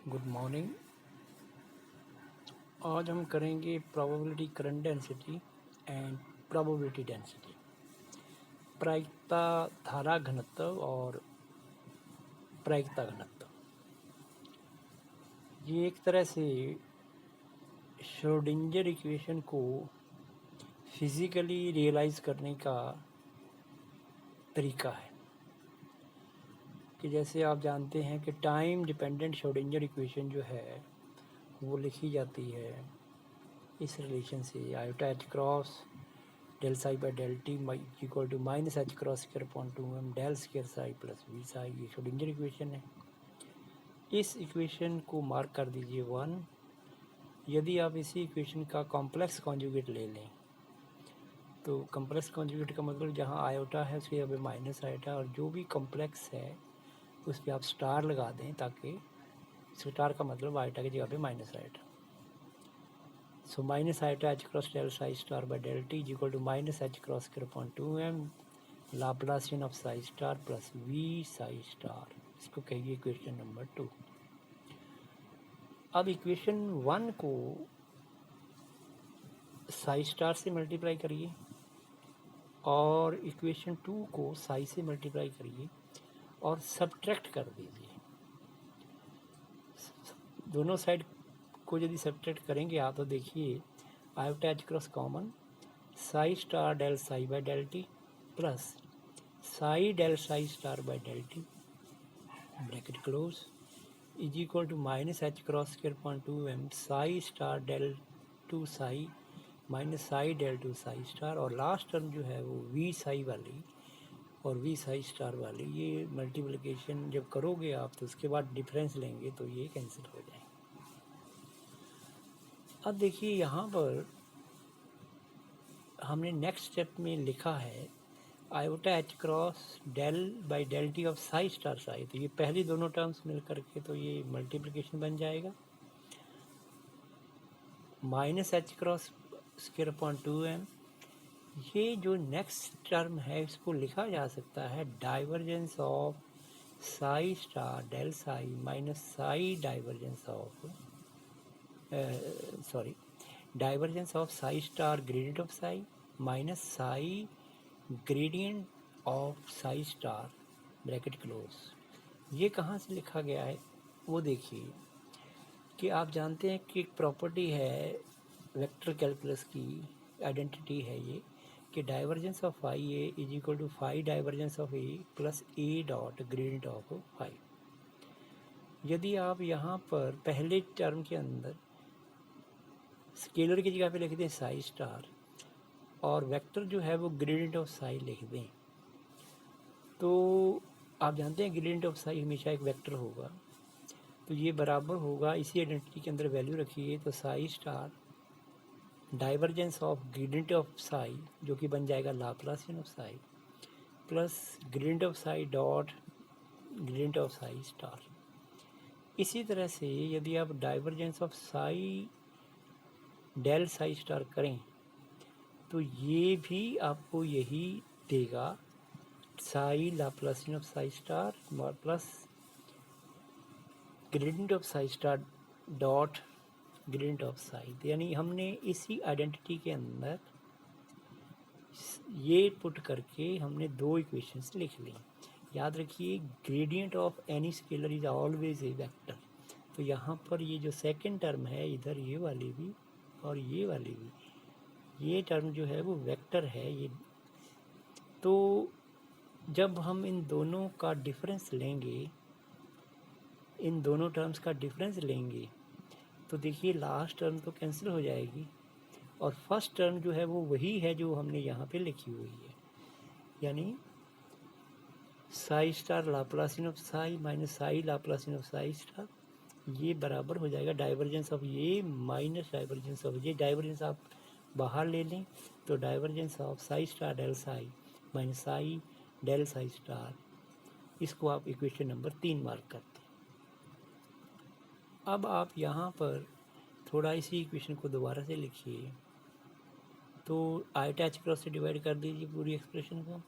Good morning. आज हम करेंगे probability current density and probability density, प्रायिकता धारा घनत्व और प्रायिकता घनत्व। ये एक तरह से श्रोडिंगर इक्वेशन को फिज़िकली रियलाइज़ करने का तरीका है कि जैसे आप जानते हैं कि टाइम डिपेंडेंट श्रोडिंगर इक्वेशन जो है वो लिखी जाती है इस रिलेशन से, iota H cross del psi by del T equal to minus H cross square upon 2m del square psi plus V psi. ये श्रोडिंगर इक्वेशन है। इस इक्वेशन को मार्क कर दीजिए 1। यदि आप इसी इक्वेशन का कॉम्प्लेक्स कॉन्जुगेट ले लें तो कॉम्प्लेक्स कॉन्जुगेट का मतलब जहाँ आयोटा है उसके यहाँ पे माइनस आयोटा, और जो भी कॉम्प्लेक्स है उस पर आप स्टार लगा दें ताकि स्टार का मतलब आयोटा की जगह पे minus iota. So minus iota h cross del psi star by del t is equal to minus h cross square upon 2m Laplacian of psi star plus v psi star। इसको कहिए equation number 2। अब equation 1 को Sai star से multiply करिए और equation 2 को साई से multiply करिए और सब्ट्रैक्ट कर दीजिए। दोनों साइड को यदि सब्ट्रैक्ट करेंगे आप तो देखिए iota H cross common, psi star del psi by del T plus psi del psi star by del T bracket close is equal to minus H cross square upon 2m psi star del two psi minus psi del two psi star, और last term जो है वो we Sai वाली और we Sai star वाली। ये multiplication जब करोगे आप तो उसके बाद डिफरेंस लेंगे तो ये कैंसिल हो जाएंगे। अब देखिए यहाँ पर हमने नेक्स्ट स्टेप में लिखा है iota H cross del by del T of psi star psi, तो ये पहली दोनों टर्म्स मिल करके तो ये मल्टीप्लिकेशन बन जाएगा। Minus H cross square upon 2m, ये जो नेक्स्ट टर्म है इसको लिखा जा सकता है divergence of psi star del psi minus psi divergence of divergence of psi star gradient of psi minus psi gradient of psi star bracket close. ये कहाँ से लिखा गया है वो देखिए कि आप जानते हैं कि एक प्रॉपर्टी है वेक्टर कैलकुलस की, आइडेंटिटी है ये कि divergence of phi A is equal to phi divergence of A plus A dot gradient of phi. यदि आप यहाँ पर पहले टर्म के अंदर स्केलर की जगह पे लिख दें साई स्टार और वेक्टर जो है वो ग्रेडियंट ऑफ साई लिख दें तो आप जानते हैं ग्रेडियंट ऑफ साई हमेशा एक वेक्टर होगा, तो ये बराबर होगा, इसी आइडेंटिटी के अंदर वैल्यू रखिए तो psi star divergence of gradient of psi जो कि बन जाएगा Laplacian of psi plus gradient of psi dot gradient of psi star. इसी तरह से यदि आप divergence of psi del psi star करें तो ये भी आपको यही देगा, psi Laplacian of psi star plus gradient of psi star dot gradient of psi. यानी हमने इसी आइडेंटिटी के अंदर ये पुट करके हमने दो इक्वेशंस लिख ली। याद रखिए gradient of any scalar is always a vector, तो यहाँ पर ये जो सेकंड टर्म है इधर ये वाली भी और ये वाली भी, ये टर्म जो है वो वेक्टर है ये। तो जब हम इन दोनों का डिफरेंस लेंगे, इन दोनों टर्म्स का डिफरेंस लेंगे तो देखिए लास्ट टर्म तो कैंसिल हो जाएगी और फर्स्ट टर्म जो है वो वही है जो हमने यहाँ पे लिखी हुई है, यानी psi star Laplacian of psi minus psi Laplacian of psi star, ये बराबर हो जाएगा डाइवर्जेंस ऑफ ये माइनस डाइवर्जेंस ऑफ ये। डाइवर्जेंस आप बाहर ले लें तो divergence of psi star del psi minus psi del psi star, इसको आप इक्वेशन नंबर 3 मार्क करते हैं। अब आप यहाँ पर थोड़ा इसी इक्वेशन को दोबारा से लिखिए तो आयोटा एच क्रॉस से डिवाइड कर दीजिए पूरी एक्सप्रेशन को।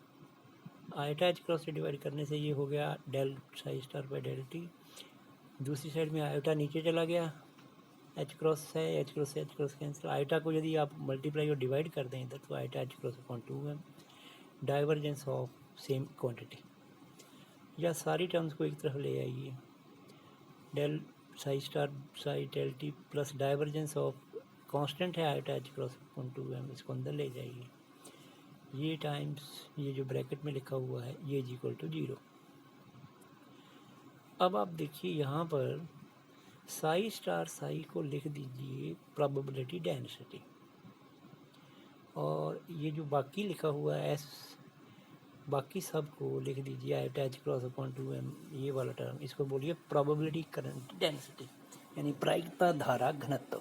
आयोटा एच क्रॉस से डिवाइड करने से ये हो गया del psi star by del T दूसरी साइड में आयोटा नीचे चला गया, एच क्रॉस है, एच क्रॉस से एच क्रॉस कैंसिल। आयोटा को यदि आप मल्टीप्लाई और डिवाइड कर दें इधर तो iota H cross upon 2m, divergence of same quantity. या सारी टर्म्स को एक तरफ ले आइए, del psi star psi del T plus divergence of constant है iota H cross upon 2m, इसको अंदर ले जाइए, ये टाइम्स ये जो ब्रैकेट में लिखा हुआ है ये इज इक्वल टू 0। अब आप देखिए यहाँ पर साई स्टार साई को लिख दीजिए प्रोबेबिलिटी डेंसिटी, और ये जो बाकी लिखा हुआ है एस, बाकी सब को लिख दीजिए iota H cross upon 2m, ये वाला टर्म, इसको बोलिए प्रोबेबिलिटी करंट डेंसिटी यानी प्रायिकता धारा घनत्व।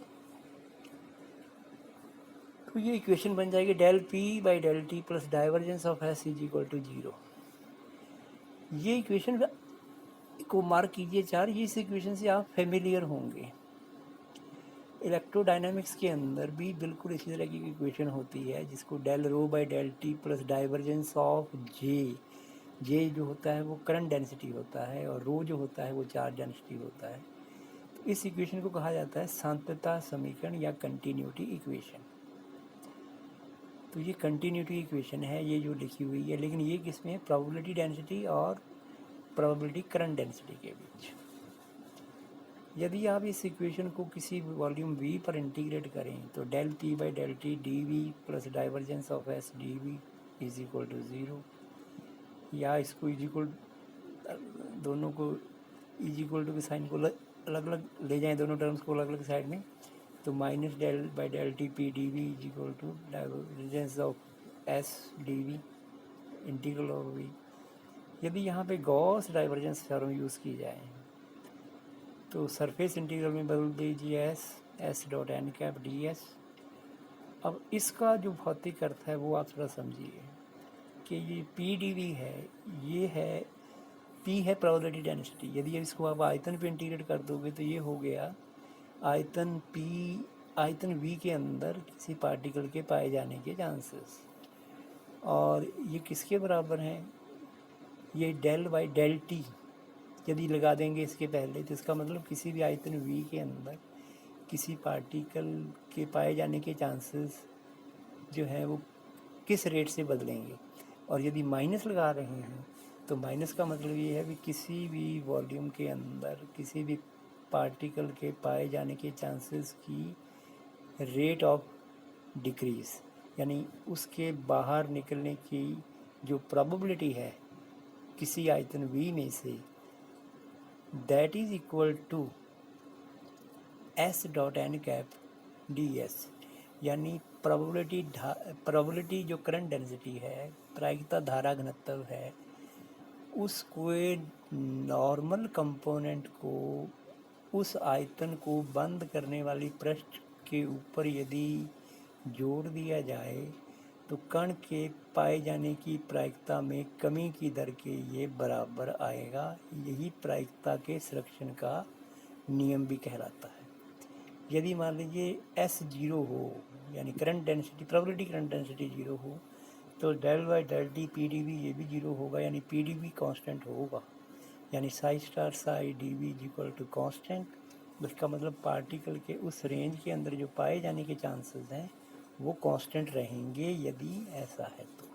तो ये इक्वेशन बन जाएगी del P by del T plus divergence of S is equal to 0। ये इक्वेशन को मार्क कीजिए 4, इस इक्वेशन से आप फेमिलियर होंगे। इलेक्ट्रोडायनामिक्स के अंदर भी बिल्कुल इसी तरह की इक्वेशन होती है जिसको del rho by del T plus divergence of J जो होता है वो करंट डेंसिटी होता है और रो जो होता है वो चार्ज डेंसिटी होता है। तो इस इक्वेशन को कहा जाता है सांतता समीकरण या कंटिन्यूटी इक्वेशन। तो ये कंटिन्यूटी इक्वेशन है ये जो लिखी हुई है, लेकिन ये किसमें है, प्रोबेबिलिटी डेंसिटी और प्रोबेबिलिटी करंट डेंसिटी के बीच। यदि आप इस इक्वेशन को किसी वॉल्यूम v पर इंटीग्रेट करें तो del P by del T D V plus divergence of S D V is equal to 0, या इसको इज इक्वल, दोनों को इज इक्वल टू के साइन को अलग अलग ले जाएं, दोनों टर्म्स को अलग अलग साइड में, तो minus del by del T P D V is equal to divergence of S D V integral of V. यदि यहाँ पे गॉस डाइवर्जेंस थ्योरम यूज़ की जाए तो सरफेस इंटीग्रल में बदल दीजिए S dot N cap D S. अब इसका जो भौतिक अर्थ है वो आप थोड़ा समझिए कि ये पी डी वी है, ये है पी है प्रोबेबिलिटी डेंसिटी, यदि इसको आप आयतन पे इंटीग्रेट कर दोगे तो ये हो गया आयतन पी, आयतन वी के अंदर किसी पार्टिकल के पाए जाने के चांसेस, और ये किसके बराबर हैं, ये डेल बाई डेल टी यदि लगा देंगे इसके पहले तो इसका मतलब किसी भी आयतन v के अंदर किसी पार्टिकल के पाए जाने के चांसेस जो है वो किस रेट से बदलेंगे। और यदि माइनस लगा रहे हैं तो माइनस का मतलब ये है कि किसी भी वॉल्यूम के अंदर किसी भी पार्टिकल के पाए जाने के चांसेस की रेट ऑफ डिक्रीज, यानी उसके बाहर निकलने की जो प्रोबेबिलिटी है किसी आयतन v में से, that is equal to S dot N cap D S, यानी प्रोबेबिलिटी जो करंट डेंसिटी है, प्रायिकता धारा घनत्व है, उसको नॉर्मल कंपोनेंट को उस आयतन को बंद करने वाली पृष्ठ के ऊपर यदि जोड़ दिया जाए तो कण के पाए जाने की प्रायिकता में कमी की दर के ये बराबर आएगा। यही प्रायिकता के संरक्षण का नियम भी कहलाता है। यदि मान लीजिए एस 0 हो, यानी current density probability current density 0 हो, तो del by del T P D V ये भी 0 होगा, यानी पी डी वी कॉन्स्टेंट होगा, यानी psi star psi D V is equal to constant. इसका मतलब पार्टिकल के उस रेंज के अंदर जो पाए जाने के चांसेस हैं वो कांस्टेंट रहेंगे यदि ऐसा है तो।